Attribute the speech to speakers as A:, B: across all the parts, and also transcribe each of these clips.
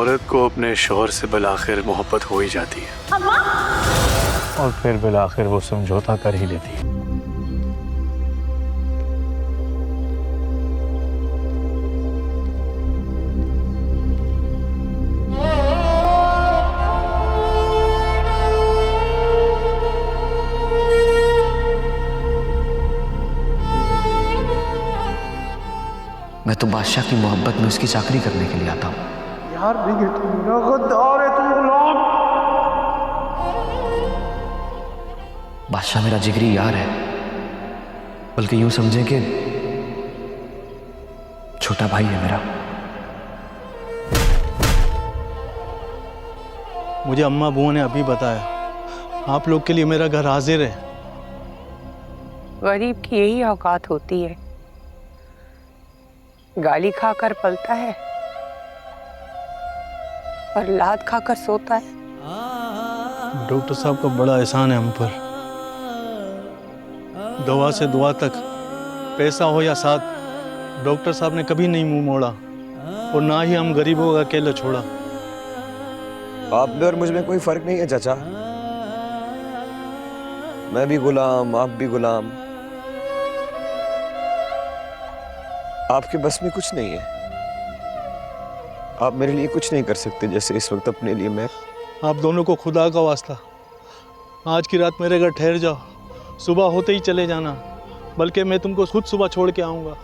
A: औरत को अपने शौहर से बिलाखिर मोहब्बत हो ही जाती है।
B: अम्मा!
A: और फिर बिलाखिर वो समझौता कर ही लेती है।
C: मैं तो बादशाह की मोहब्बत में उसकी चाकरी करने के लिए आता हूँ।
D: यार नहीं, तू मेरा गद्दार है, तू गुलाम।
C: बादशाह मेरा जिगरी यार है, बल्कि यूं समझे कि छोटा भाई है मेरा।
E: मुझे अम्मा बुआ ने अभी बताया, आप लोग के लिए मेरा घर हाजिर है।
F: गरीब की यही औकात होती है, गाली खाकर पलता है और लात खाकर सोता है।
E: डॉक्टर साहब का बड़ा एहसान है हम पर। दवा से दुआ तक, पैसा हो या साथ, डॉक्टर साहब ने कभी नहीं मुंह मोड़ा और ना ही हम गरीबों का अकेला छोड़ा।
G: आप में और मुझ में कोई फर्क नहीं है चाचा। मैं भी गुलाम, आप भी गुलाम। आपके बस में कुछ नहीं है। आप मेरे लिए कुछ नहीं कर सकते जैसे इस वक्त अपने लिए मैं।
E: आप दोनों को खुदा का वास्ता, आज की रात मेरे घर ठहर जाओ, सुबह होते ही चले जाना, बल्कि मैं तुमको खुद सुबह छोड़ के आऊंगा।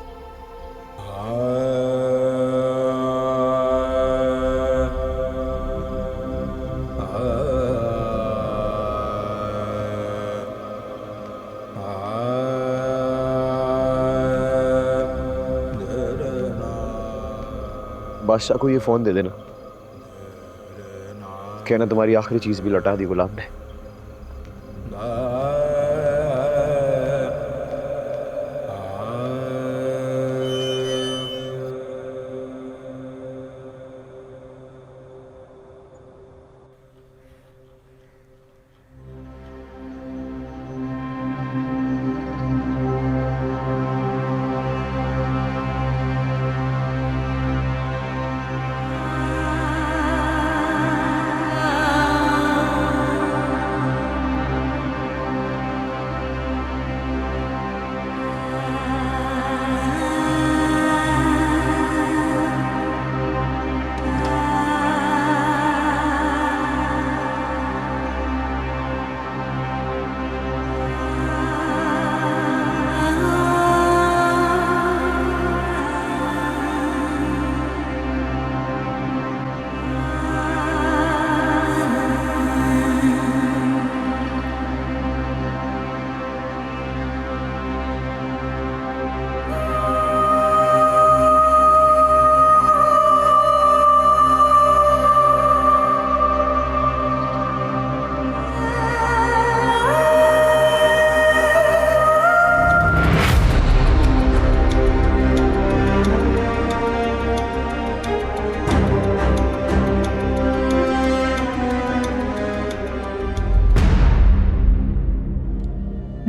G: बादशाह को ये फोन दे देना, कहना तुम्हारी आखिरी चीज भी लौटा दी गुलाम ने।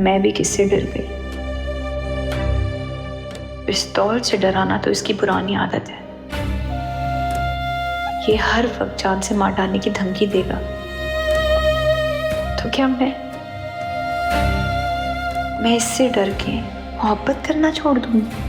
B: मैं भी किससे डर गई। पिस्तौल से डराना तो इसकी पुरानी आदत है। ये हर वक्त जान से मार डालने की धमकी देगा, तो क्या मैं इससे डर के मोहब्बत करना छोड़ दूंगी?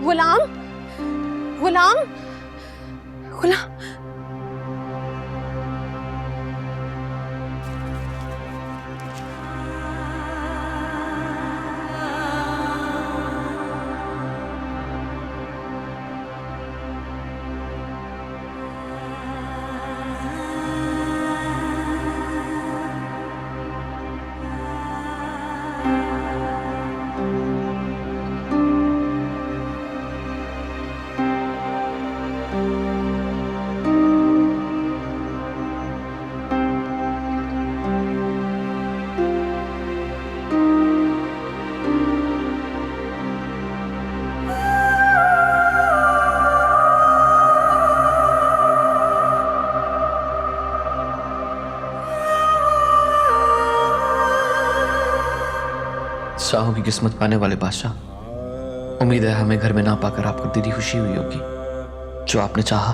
H: गुलाम, गुलाम, गुलाम।
C: बादशाहों की किस्मत पाने वाले बादशाह, उम्मीद है हमें घर में ना पाकर आपको दिली खुशी हुई होगी। जो आपने चाहा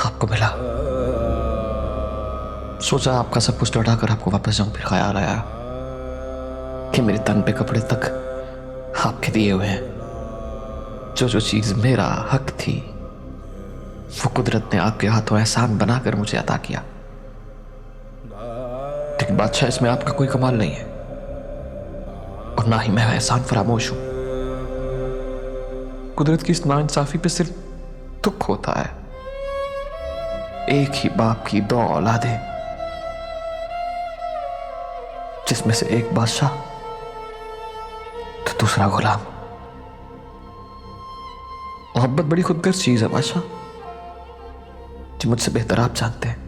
C: आपको मिला। सोचा आपका सब कुछ लौटा कर आपको वापस जाऊं, फिर ख्याल आया कि मेरे तन पे कपड़े तक आपके दिए हुए हैं। जो चीज मेरा हक थी वो कुदरत ने आपके हाथों एहसान बनाकर मुझे अता किया। लेकिन बादशाह, इसमें आपका कोई कमाल नहीं है और ना ही मैं एहसान फरामोश हूं। कुदरत की इस नाइंसाफी पे सिर्फ दुख होता है। एक ही बाप की 2 औलादें, जिसमें से एक बादशाह तो दूसरा गुलाम। मोहब्बत बड़ी खुदगर्ज चीज है बादशाह, जो मुझसे बेहतर आप जानते हैं।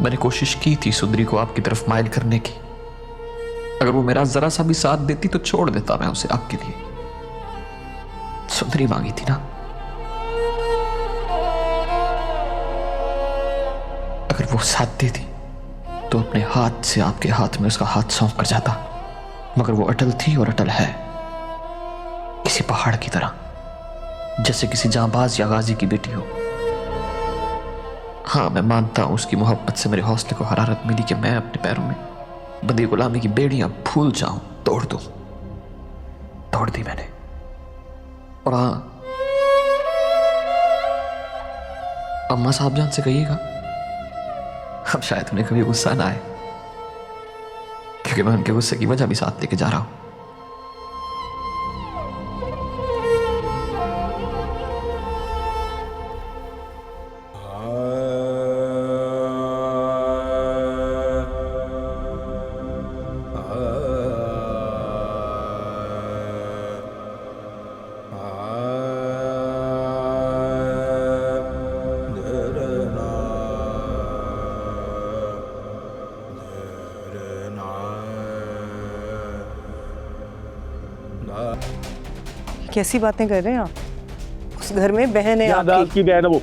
C: मैंने कोशिश की थी सुंदरी को आपकी तरफ माइल करने की। अगर वो मेरा जरा सा भी साथ देती तो छोड़ देता मैं उसे आपके लिए। सुंदरी मांगी थी ना। अगर वो साथ देती तो अपने हाथ से आपके हाथ में उसका हाथ सौंप कर जाता। मगर वो अटल थी और अटल है, किसी पहाड़ की तरह, जैसे किसी जांबाज या गाजी की बेटी हो। हाँ, मैं मानता हूं उसकी मोहब्बत से मेरे हौसले को हरारत मिली कि मैं अपने पैरों में बंदी गुलामी की बेड़ियां भूल जाऊं, तोड़ दूं। तोड़ दी मैंने। और हाँ, अम्मा साहब जान से कहिएगा अब शायद उन्हें कभी गुस्सा ना आए, क्योंकि मैं उनके गुस्से की वजह भी साथ लेके जा रहा हूं।
F: कैसी बातें कर रहे हैं आप? उस घर में बहन है आपकी।
D: बहन है वो।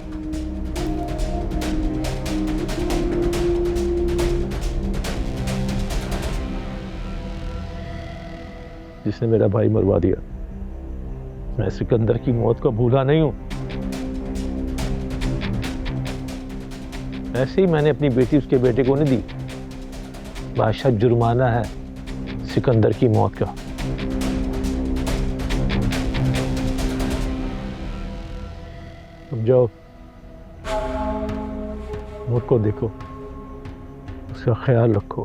D: जिसने मेरा भाई मरवा दिया। मैं सिकंदर की मौत को भूला नहीं हूं। ऐसे ही मैंने अपनी बेटी उसके बेटे को नहीं दी। बादशाह, जुर्माना है सिकंदर की मौत का। अब जाओ, मुझको देखो, उसका ख्याल रखो।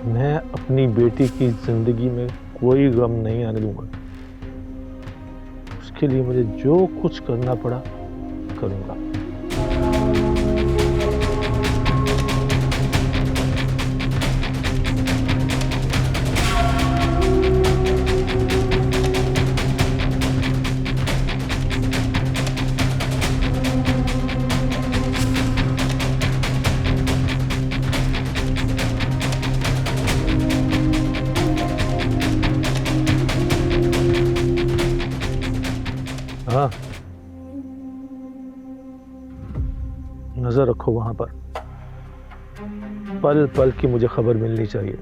D: मैं अपनी बेटी की जिंदगी में कोई गम नहीं आने दूंगा। उसके लिए मुझे जो कुछ करना पड़ा करूंगा। हाँ, नजर रखो वहां पर। पल पल की मुझे खबर मिलनी चाहिए।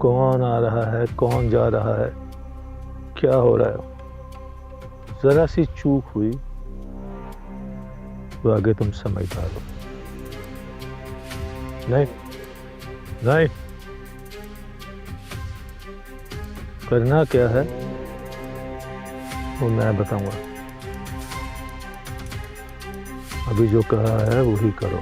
D: कौन आ रहा है, कौन जा रहा है, क्या हो रहा है। जरा सी चूक हुई तो आगे तुम समझदार हो। नहीं नहीं, करना क्या है वो मैं बताऊंगा। अभी जो कहा है वही करो।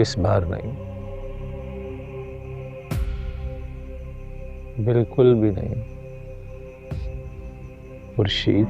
D: इस बार नहीं, बिल्कुल भी नहीं खुर्शीद।